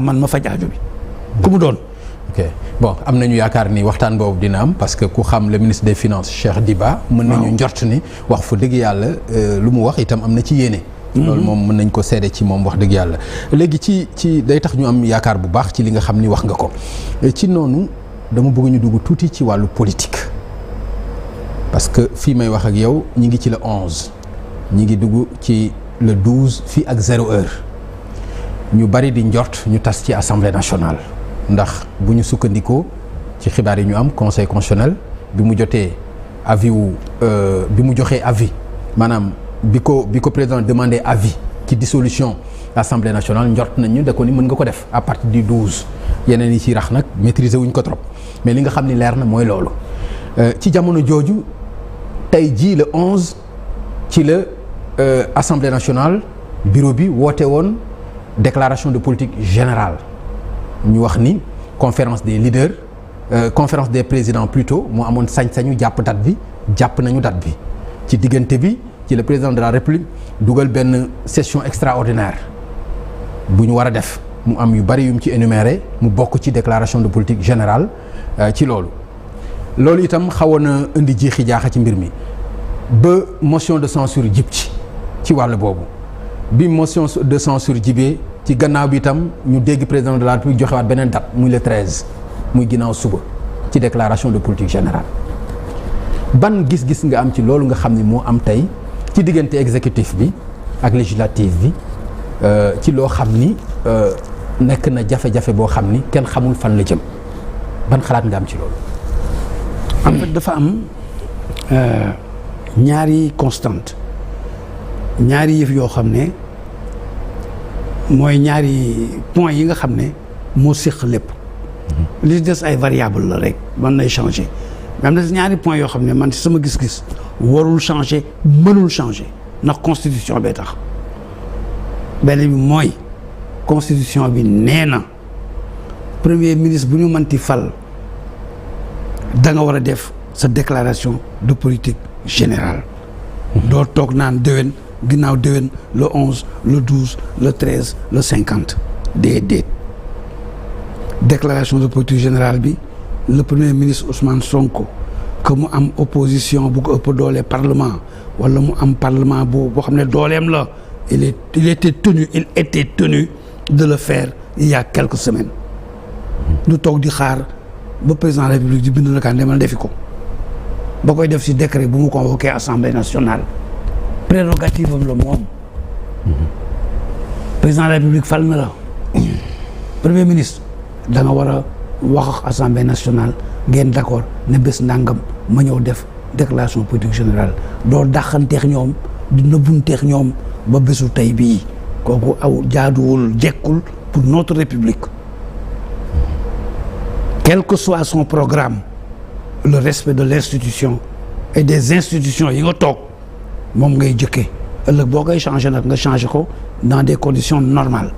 man ma faj aajo bi ku mu doon. ok bon am nañu yaakaar ni waxtaan boobu dina am parce que ku xam le ministre des finances Cheikh Diba. mën nañu njort ni wax fa dëgg yàlla lu mu wax itam am na ci yéene. loolu moom mën nañ ko seede ci moom wax dëgg yàlla. léegi ci day tax ñu am yaakaar bu baax ci li nga xam ni wax nga ko ci noonu dama bëgg ñu dugg tuuti ci wàllu politique parce que fii may wax ak yow ñi ngi ci le 11 ñi ngi dugg ci le 12 fii ak 0 heure ñu bari di njort ñu tas ci assemblée nationale. ndax bu ñu sukkandikoo ci xibaar yi ñu am conseil constitutionnel bi mu jotee avis wu bi mu joxee avis maanaam bi ko président demandé avis ci dissolution assemblée nationale njort nañu da ko ni mën nga ko def à partir du 12 yeneen yi ci rax nag maîtriser wuñ ko trop mais li nga xam ni leer na mooy loolu ci jamono jooju tey jii le 11 ci la assemblée nationale bureau bi woote woon déclaration de politique générale. ñu wax ni conférence des leaders conférence des présidents plutôt moo amoon sañ-sañu jàpp date bi jàpp nañu date bi ci diggante bi ci le président de la république dugal benn session extraordinaire bu ñu war a def mu am yu bari yu mu ci énuméré mu bokk ci déclaration de politique générale ci loolu itam xawoon na indi jiixi jaaxa ci mbir mi ba motion de censure jib ci wàll boobu bi motion de censure jibee ci gannaaw bi itam ñu dégg président de la république joxewaat beneen date muy le 13 muy ginnaaw suba ci déclaration de politique générale ban gis-gis nga am ci loolu nga xam ni moo am tey ci diggante exécutif bi ak législatif bi ci loo xam ni nekk na jafe-jafe boo xam ni kenn xamul fan la jëm ban xalaat nga am ci loolu. en fait dafa am ñaari constante ñaari yëf yoo xam ne. mooy ñaari point yi nga xam ne moo séq lépp li des ay variable la rek mën nay changer mais am na ñaari point yoo xam ne man ci sama gis-gis warul changer mënul changer ndax constitution bee tax benn bi mooy constitution bi nee na premier ministre bu ñu mënti fal da nga war a def sa déclaration de politique générale doo toog naan déwén ginnaaw déwén le 11 le 12 le 13 le 50 déedéet déclaration de politique générale bi le premier ministre Ousmane Sonko que mu am opposition bu ko ëpp doole parlement wala mu am parlement boo xam ne dooleem la il était tenu de le faire il y a quelques semaines du toog di xaar ba président de la République di bind na kaan demal defi ko ba koy def ci décret bu mu convoqué assemblée nationale prérogative am la moom président de la République fal na la premier ministre da nga war a wax ak assemblée nationale ngeen d'accord ne bés ndàngam ma ñëw def déclaration politique générale doo dàqanteex ñoom di nëbbunteex ñoom ba bésu tey bii kooku aw jaaduwul jekkul pour notre république quel que soit son programme le respect de l'institution et des institutions yi nga toog moom ngay jëkkee ëllëg boo koy changer nag nga changer ko dans des conditions normales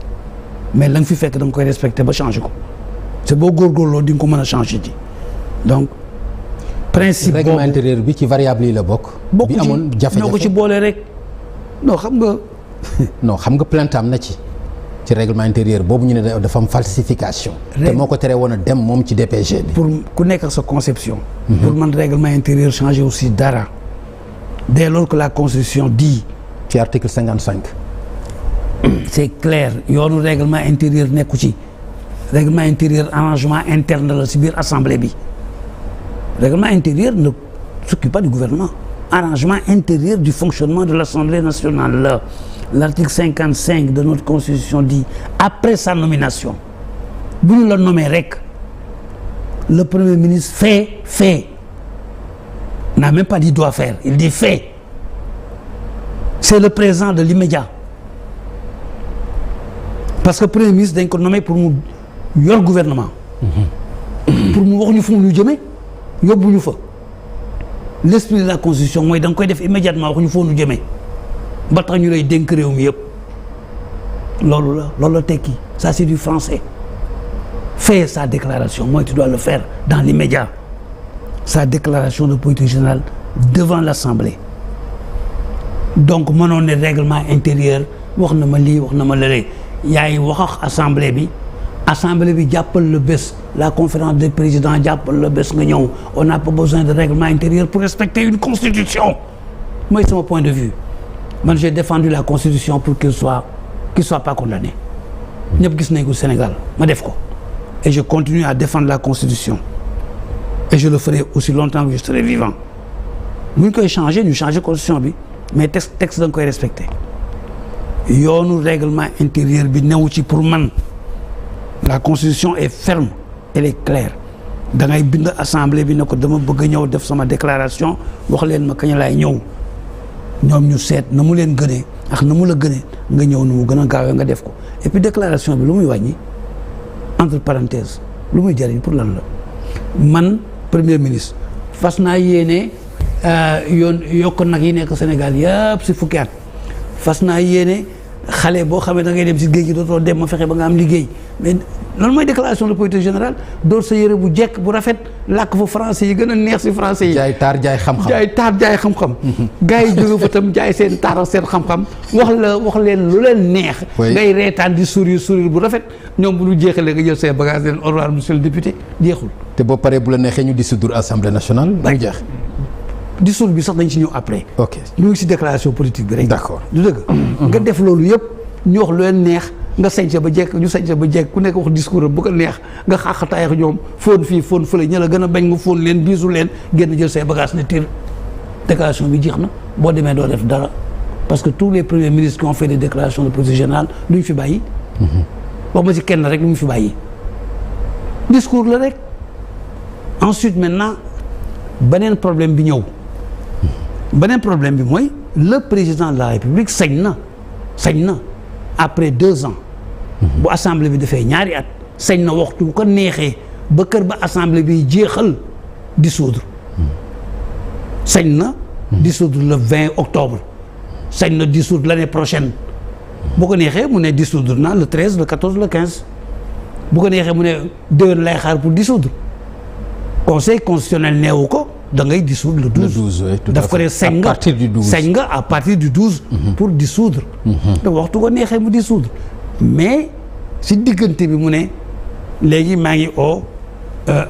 mais la nga fi fekk da nga koy respecter ba changer ko c'est boo góorgóorloo di nga ko mën a changer ji donc principe boobu règlement intérieur bi ci variable yi la bokk. bi amoon jafe-jafe ñoo ko ci boole rek non xam nga. non xam nga plainte am na ci règlement intérieur boobu ñu ne dafa am falsification. te moo ko tere woon a dem moom ci DPG bi. pour ku nekk ak sa conception. pour man règlement intérieur changer aussi dara. dès lors que la constitution dit. ci article 55. c'est clair yoonu règlement intérieur nekku ci règlement intérieur arrangement interne la ci biir assemblée bi règlement intérieur ne s'occupe pas du gouvernement arrangement intérieur du fonctionnement de l'Assemblée nationale la l'article 55 de notre constitution dit après sa nomination bu ñu la nommé rek le premier ministre fait n'a même pas dit doit faire il dit fait c'est le présent de l'immédiat parce que premier ministre dañ ko nommé pour mu yor gouvernement pour mu wax ñu fu ñu jëmee yóbbu ñu fa l'esprit de la constitution mooy da nga koy def immédiatement wax ñu foo ñu jëmee ba tax ñu lay dénk réew mi yëpp loolu la tekki ça c'est du français faire sa déclaration mooy tu dois le faire dans l'immédiat sa déclaration de politique générale devant l'Assemblée donc mënoon ne règlement intérieur wax na ma lii wax na ma lële yaay wax ak assemblée bi assemblée bi jàppal le bés la conférence des présidents jàppal le bés nga ñëw on n'a pas besoin de règlement intérieur pour respecter une constitution mooy sama point de vue man j'ai défendu la constitution pour qu'il soit pas condamné ñëpp gis nañ ko Sénégal ma def ko et je continue à défendre la constitution et je le ferai aussi longtemps que je serai vivant bu ñu koy changer ñu changer constitution bi mais texte da nga koy respecter yoonu règlement intérieur bi newu ci pour man la constitution est ferme elle est claire da ngay bind assemblée bi ne ko dama bëgg a ñëw def sama déclaration wax leen ma kañ laay ñëw ñoom ñu seet na mu leen gënee ak na mu la gënee nga ñëw nu mu gën a gaawee nga def ko et puis déclaration bi lu muy wàññi entre parenthèses lu muy jariñ pour lan la man premier ministre fas naa yéene yokk nag yi nekk Sénégal yëpp si fukki at fas naa yéene xale boo xamee da ngay dem si géej gi dootoo dem ma fexe ba nga am liggéey mais loolu mooy déclaration de politique générale door sa yére bu jekk bu rafet làkk fa français yi gën a neex si français yi. jaay taar jaay xam-xam jaay xam-xam. gars yi jóge fa tam jaay seen taar ak seen xam-xam wax leen lu leen neex. ngay reetaan di sourire bu rafet ñoom bu ñu jeexalee nga jël say bagages leen au revoir monsieur le député jeexul. te boo paree bu la neexee ñu dissoudre assemblée nationale. mu jeex. dissoudre bi sax dañ ci ñëw après. ok ñu ngi si déclaration politique bi rek. d'accord du dëgg. nga def loolu yëpp ñu wax lu leen neex nga sañse ba jekk ñu sañse ba jekk ku nekk wax discours bu ko neex nga xaaxataay ak ñoom fóon fii fóon fële ña la gën a bañ nga fóon leen biisu leen génn jël say bagages ne tir déclaration bi jeex na boo demee doo def dara parce que tous les premiers ministres qui ont fait des déclarations de politique générale lu ñu fi bàyyi. wax ma si kenn rek lu ñu fi bàyyi. discours la rek ensuite maintenant beneen problème bi ñëw. beneen problème bi mooy le président de la République sañ na après 2 ans bu assemblée bi dafay ñaari at sañ na waxtu bu ko neexee ba kër ba assemblée bi jeexal dissoudre sañ na dissoudre le 20 octobre sañ na dissoudre l'année prochaine bu ko neexee mu ne dissoudre na le 13 le 14 le 15 bu ko neexee mu ne déwén lay xaar pour dissoudre conseil constitutionnel neewu ko da ngay dissoudre le 12 daf ko ne sañ nga à partir du 12 pour dissoudre te waxtu ko neexee mu dissoudre mais si diggante bi mu ne léegi maa ngi au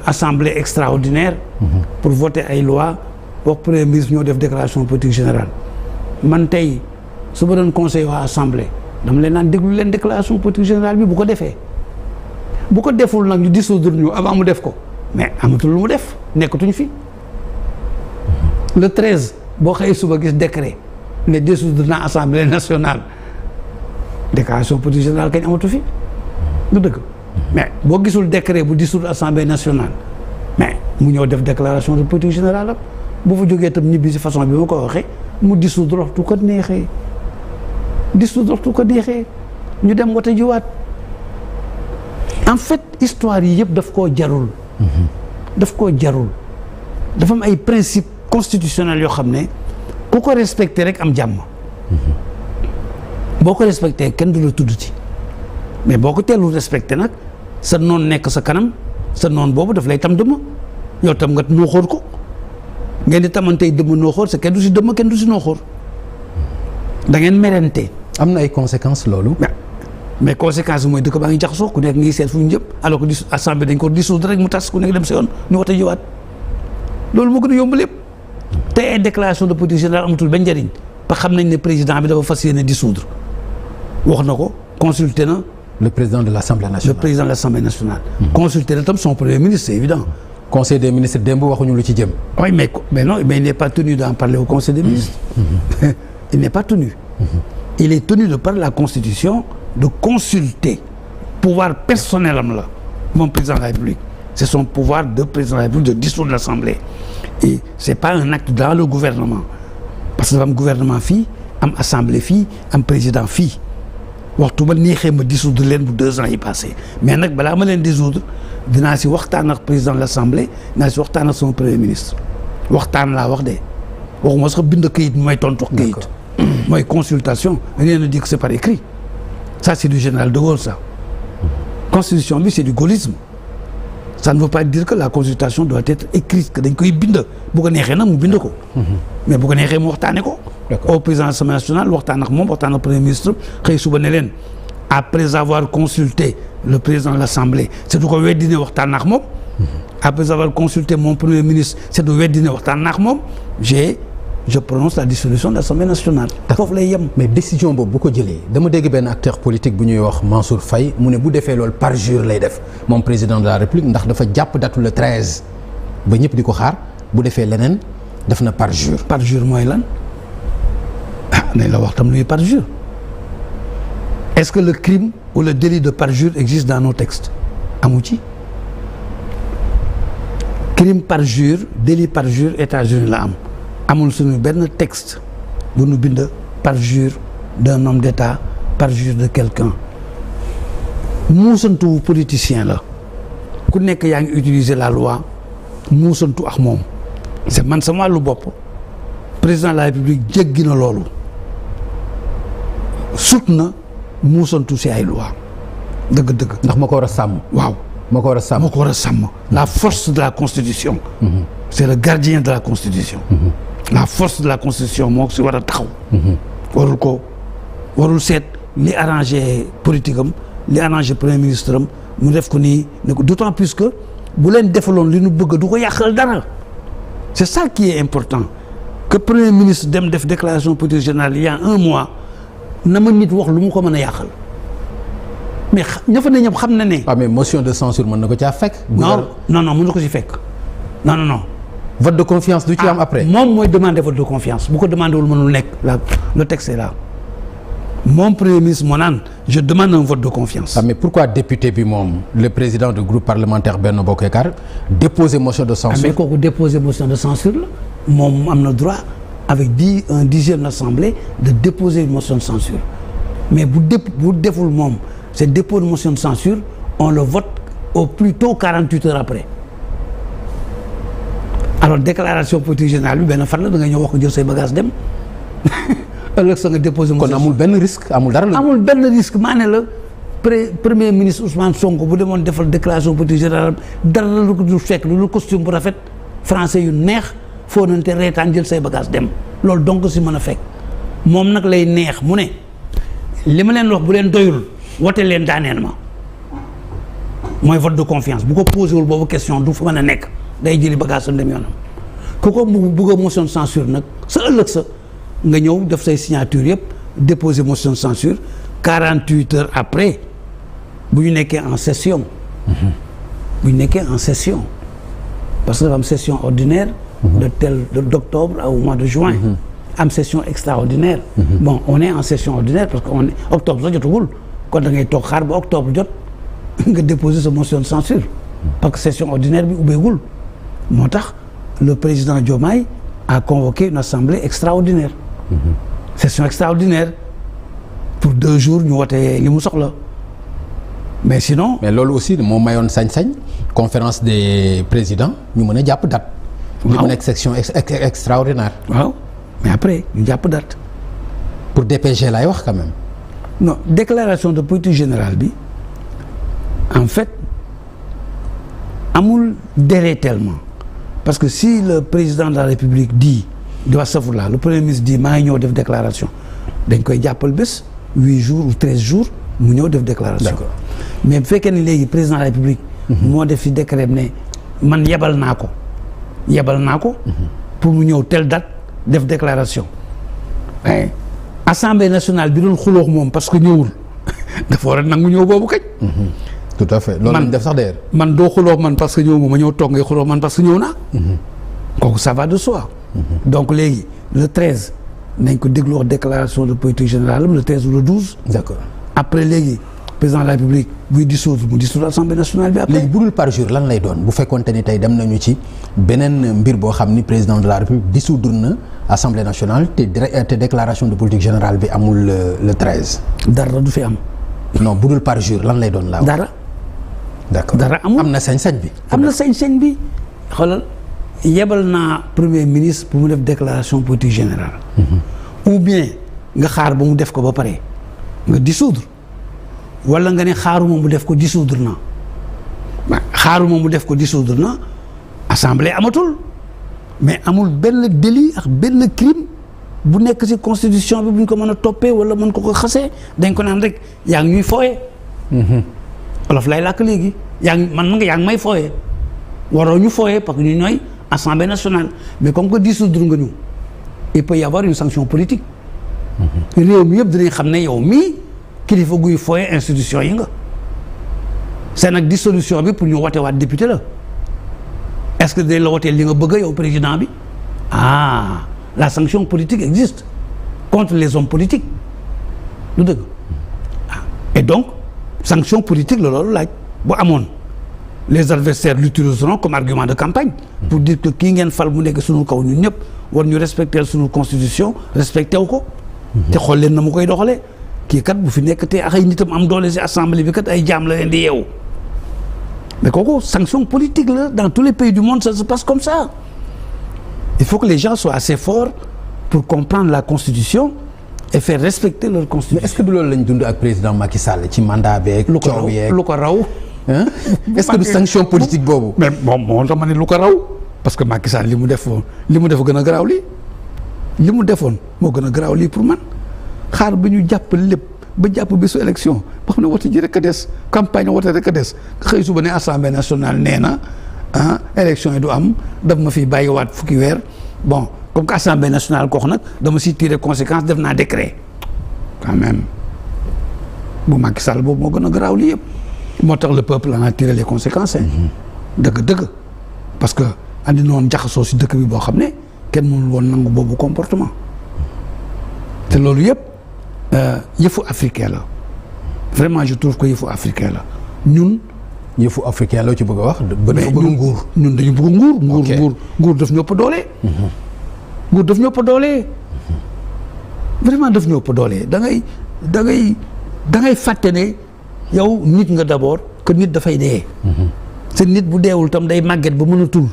assemblée extraordinaire pour voter ay loi wax premier ministre ñoo def déclaration politique générale man tey su ma doon conseil waa assemblée dama leen naan déglu leen déclaration politique générale bi bu ko defee bu ko deful nag ñu dissoudre ñu avant mu def ko mais amatul lu mu def nekkatuñ fi le 13 boo xëyee suba gis décret ne dissoudre na assemblée nationale déclaration politique générale kañ amatu fi du dëgg mais boo gisul décret bu dissoudre assemblée nationale mais mu ñëw def déclaration de politique générale am bu fa jógee itam ñibbi si façon bi ma ko waxee mu dissoudre waxtu ko neexee ñu dem wote jiwaat en fait histoire yi yëpp daf koo jarul dafa am ay principe constitutionnel yoo xam ne ku ko respecté rek am jàmm boo ko respecté kenn du la tudd ci mais boo ko teelul respecté nag sa noon nekk sa kanam sa noon boobu daf lay tam dëmm yow tam nga nooxóor ko ngeen di tamantey dëmm nooxóor sa kenn du si dëmm kenn du si nooxóor da ngeen merente. am na ay conséquences loolu. mais conséquences yi mooy dëkk baa ngi jaxasoo ku nekk ngi seet fu ñu jëm alors que assemblée dañ ko dissoudre rek mu tas ku nekk dem sa yoon ñu wote jiwaat loolu moo gën a yomb lépp te ay déclaration de politique générale amatul benn njëriñ parce que xam nañ ne président bi dafa fas yéene dissoudre wax na ko consulté na. le président de l'Assemblée nationale. Consulté na tam son premier ministre c'est évident. conseil des ministres démb waxuñu lu ci jëm. oui mais non mais il n'est pas tenu d'en parler au conseil des ministres. il n'est pas tenu. il est tenu de par la constitution de consulter pouvoir personnel am la moom président de la République c'est son pouvoir de président de la République de dissoudre l'Assemblée et c'est pas un acte dans le gouvernement parce que dafa am gouvernement fii am assemblée fii am président fii waxtu ba neexee ma dissoudre leen bu 2 ans yi passé mais nag balaa ma leen dissoudre dinaa si waxtaan ak président de l'Assemblée dinaa si waxtaan ak son premier ministre waxtaan laa wax de waxuma sax bind këyit mooy tontu këyit mooy consultation rien ne dit que c'est par écrit ça c'est du général de Gaulle ça constitution bi c'est du gaullisme ça ne veut pas dire que la consultation doit être écrite que dañ koy bind bu ko neexee nag mu bind ko mais bu ko neexee mu waxtaane ko au président de l'Assemblée nationale waxtaan ak moom waxtaan ak premier ministre xëy suba ne leen après avoir consulté le président de l'Assemblée c'est du ko weddi ne waxtaan ak moom après avoir consulté mon premier ministre c'est du weddi ne waxtaan ak moom je prononce la dissolution de l'Assemblée nationale. foofu lay yem. mais décision boobu bu ko jëlee dama dégg benn acteur politique bu ñuy wax Mansour Faye mu ne bu defee loolu parjure lay def moom président de la République ndax dafa jàpp datu le 13 ba ñëpp di ko xaar bu defee leneen def na parjure. parjure mooy lan nañ la wax tam luy parjure. est-ce que le crime ou le délit de parjure existe dans nos textes amu ci crime parjure délit parjure États-Unis la am amul suñu benn texte bu nu bind parjure d'un homme d'État parjure de quelqu'un muusantu politicien la ku nekk yaa ngi utiliser la loi muusantu ak moom c'est man sama wàllu bopp président de la République jéggi na loolu sut na muusantu si ay loi dëgg-dëgg. ndax ma ko war a sàmm. waaw ma ko war a sàmm. moo ko war a sàmm. la force de la constitution. c'est le gardien de la constitution. la force de la constitution moo si war a taxaw. warul seet li arrangé politique am li arrangé premier ministre am mu def ko nii ne ko d'autant plus que bu leen defaloon li nu bëgg du ko yàqal dara. c'est ça qui est important que premier ministre dem def déclaration politique générale il y a un mois. na ma nit wax lu mu ko mën a yàqal mais ña fa ne ñëpp xam na ne. mais motion de censure mën na ko caa fekk. non mën na ko ci fekk non. vote de confiance du ci am après. moom mooy demander vote de confiance bu ko demandé wul mënul nekk le texte est là moom premier ministre moo naan je demande un vote de confiance. mais pourquoi député bi moom le président du groupe parlementaire Benno Bokk Yaakaar déposer motion de censure. mais kooku déposer motion de censure la moom am na droit. avec un dixième assemblée de déposer une motion de censure mais bu deful moom c'est dépôt de motion de censure on le vote au plus tôt 48 heures après alors déclaration politique générale bi benn fan la da nga ñëw wax ko jël say bagages dem ëllëg sa nga déposer motion. kon amul benn risque amul dara. amul benn risque maa ne la premier ministre Ousmane Sonko bu demoon defal déclaration politique générale dara lu ko du fekk lu costume bu rafet français yu neex. foo nante reetaan jël say bagage dem loolu donc si mën a fekk moom nag lay neex mu ne li ma leen wax bu leen doyul wote leen daaneel ma mooy vote de confiance bu ko posé wul boobu question du fa mën a nekk day jëli bagage sam dem yoonam ku ko bëgg a motion de censure nag sa ëllëg sa nga ñëw def say signature yëpp déposer motion de censure 48 heures après bu ñu nekkee en session parce que dafa am session ordinaire d'octobre au mois de juin am session extraordinaire bon on est en session ordinaire parce que on est octobre sax jotagul kon da ngay toog xaar ba octobre jot nga déposer sa motion de censure parce que session ordinaire bi ubbeegul moo tax le président Diomaye a convoqué une assemblée extraordinaire session extraordinaire pour 2 jours ñu wote li mu soxla mais sinon mais loolu aussi moo mayoon sañ-sañ conférence des présidents ñu mën a jàpp date li mu nekk section extraordinaire. waaw mais après ñu jàpp date. pour DPG laay wax quand même. non déclaration de politique générale bi en fait amul délai tellement parce que si le président de la République dit di wax safurla le premier ministre dit maa ngi ñëw def déclaration dañ koy jàppal bés 8 jours ou 13 jours mu ñëw def déclaration. D'accord. mais bu fekkee ne léegi président de la République. moo def fi décret ne man yebal naa ko. pour mu ñëw telle date def déclaration mais assemblée nationale bi doon xuloox moom parce que ñëwul dafa war a nangu ñëw boobu kañ. tout à fait loolu lañ def sax d'ailleurs. man doo xuloox man parce que ñëw ma ñëw toog ngay xuloox man parce que ñëw naa. kooku ça va de soi. donc léegi le 13 nañ ko déglu wax déclaration de politique générale le 13 ou le 12. d'accord après léegi président de la République buy dissoudre mu dissoudre assemblée nationale bi après. léegi bu dul parjure lan lay doon bu fekkoonte ni tey dem nañu ci beneen mbir boo xam ni président de la République dissoudre na assemblée nationale te déclaration de politique générale bi amul le 13. dara du fi am. non bu dul parjure lan lay doon laa. dara. d'accord dara amul am na sañ-sañ bi. am na sañ-sañ bi xoolal yebal naa premier ministre pour mu def déclaration politique générale. ou bien nga xaar ba mu def ko ba pare nga dissoudre. wala nga ne xaaruma mu def ko dissoudre na assemblée amatul mais amul benn délit ak benn crime bu nekk ci constitution bi bu ñu ko mën a toppee wala mën ko xasee dañ ko naan rek yaa ngi ñuy fooyee. olof lay làkk léegi yaa ngi may fooyee waroo ñu fooyee parce que ñu ñooy assemblée nationale mais comme que dissoudre nga ñu il peut y avoir une sanction politique. réew mi yëpp dinañ xam ne yow mii kilifa guy fooyee institution yi nga. c'est nag dissolution bi pour ñu wote waat député la est-ce que dañ la wotee li nga bëgg yow président bi la sanction politique existe contre les hommes politiques lu dëgg et donc sanction politique la loolu laaj bu amoon les adversaires l'utiliseront comme argument de campagne pour dire que kii ngeen fal mu nekk suñu kaw ñun ñëpp war ñu respecter suñu constitution respecté wu ko te xool leen na mu koy doxalee kii kat bu fi nekk te ay nitam am doole ci assemblée bi kat ay jaam la leen di yeewu mais kooku sanction politique la dans tous les pays du monde ça se passe comme ça il faut que les gens soient assez forts pour comprendre la constitution et faire respecter leur constitution. mais est-ce que du loolu lañ dund ak président Macky Sall ci mandat beeg. coow yeeg lu ko raw est-ce que du sanction politique boobu. mais moom moo tax ma ne lu ko raw parce que Macky Sall li mu def gën a garaaw lii li mu defoon moo gën a garaaw lii pour man xaar ba ñu jàpp lépp ba jàpp bisu élection ba xam ne wote ji rek a des campagne wote rek a des nga xëy suba ne assemblée nationale nee na élection yi du am daf ma fi bàyyiwaat fukki weer bon comme que assemblée nationale ko wax nag dama si tirer conséquence def naa décret quand même bu Macky Sall boobu moo gën a garaaw lii yëpp moo tax le peuple en a tiré les conséquences dëgg parce que andi noonu jaxasoo si dëkk bi boo xam ne kenn mënul woon nangu boobu comportement te loolu yëpp yëfu africain la vraiment je trouve que yëfu africain la ñun. yëfu africain loo ci bëgg a wax. ba dafa bëgg nguur ñun dañu bëgg nguur. nguur daf ñëpp doole. nguur daf ñëpp doole. vraiment daf ñëpp doole da ngay fàtte ne yow nit nga d'abord que nit dafay dee. te nit bu deewul tam day màgget ba mën a tul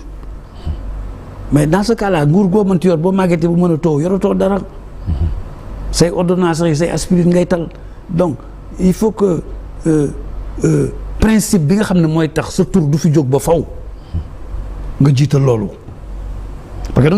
mais dans ce cas là nguur goo mënti yor boo màggetee bu mën a too yoratoo dara. say ordonnance yi say aspirine ngay tal donc il faut que principe bi nga xam ne mooy tax sa tur du fi jóg ba faw nga jiital loolu parce que